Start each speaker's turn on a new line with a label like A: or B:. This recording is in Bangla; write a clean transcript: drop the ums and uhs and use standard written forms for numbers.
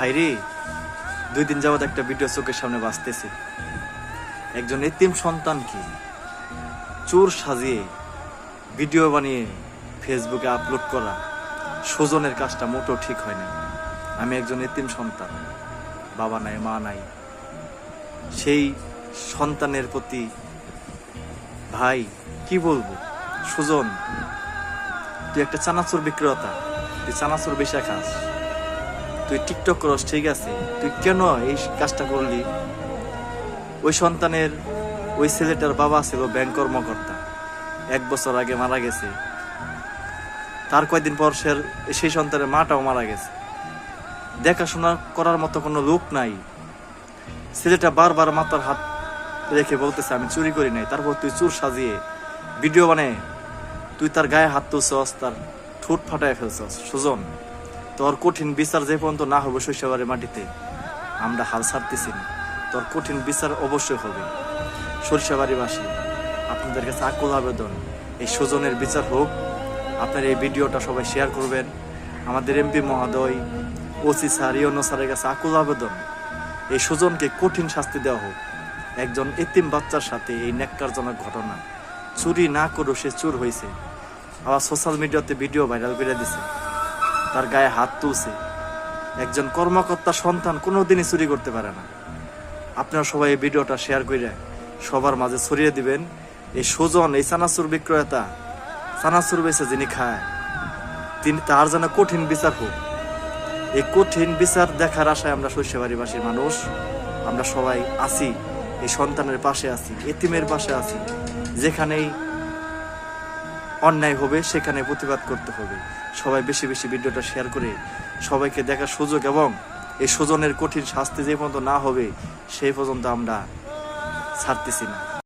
A: ভাইরে, 2 দিন যাবত একটা ভিডিও চোখের সামনে বাজতেছে। একজন এতিম সন্তানকে চোর সাজিয়ে ভিডিও বানিয়ে ফেসবুকে আপলোড করা স্বজনের কাজটা মোটেও ঠিক হয় না। আমি একজন এতিম সন্তান, বাবা নাই মা নাই। সেই সন্তানের প্রতি ভাই কি বলবো, সুজন তুই একটা চানাচুর বিক্রেতা, তুই চানাচুর বেচা খাস, তুই টিকটক করস, ঠিক আছে, তুই কেন এই কাজটা করলি? ওই সন্তানের, ওই ছেলেটার বাবা ছিল ব্যাংক কর্মকর্তা, 1 বছর আগে মারা গেছে। তার কয়েকদিন পর সেই সন্তানের মাটাও মারা গেছে। দেখাশোনা করার মতো কোনো লোক নাই। ছেলেটা বারবার মাথার হাত রেখে বলতেছে আমি চুরি করি নাই। তারপর তুই চোর সাজিয়ে ভিডিও বানায় তুই তার গায়ে হাত তুলছস, তার ঠোঁট ফাটায় ফেলছস। সুজন, তোর কঠিন বিচার যে পর্যন্ত না হবে শৈশবের মাটিতে, আমরা হাল ছাড়তেছি না। তোর কঠিন বিচার অবশ্যই হবে। সরিষাবাড়িবাসী, আপনাদের কাছে আকুল আবেদন, এই সুজনের বিচার হোক। আপনার এই ভিডিওটা সবাই শেয়ার করবেন। আমাদের এমপি মহোদয়, ওসি স্যার, ইউনো স্যারের কাছে আকুল আবেদন, এই সুজনকে কঠিন শাস্তি দেওয়া হোক। একজন এতিম বাচ্চার সাথে এই ন্যাক্কারজনক ঘটনা, চুরি না করেও সে চোর হয়েছে, আবার সোশ্যাল মিডিয়াতে ভিডিও ভাইরাল করে দিছে, তার গায়ে হাত তুলছে। একজন কর্মকর্তা সন্তান কোনোদিনই চুরি করতে পারে না। আপনারা সবাই এই ভিডিওটা শেয়ার করে সবার মাঝে ছড়িয়ে দিবেন। এই সুজন, এই চানাচুর বিক্রেতা, চানাচুর বেচে যিনি খায়, তার যেন কঠিন বিচার হোক। এই কঠিন বিচার দেখার আশায় আমরা সরিষাবাড়িবাসীর মানুষ, আমরা সবাই আছি, এই সন্তানের পাশে আছি, এতিমের পাশে আছি। যেখানেই অন্যায় হবে সেখানে প্রতিবাদ করতে হবে। সবাই বেশি বেশি ভিডিওটা শেয়ার করে সবাইকে দেখার সুযোগ, এবং এই সুজনের কঠিন শাস্তি যে পর্যন্ত না হবে সেই পর্যন্ত আমরা ছাড়তেছি না।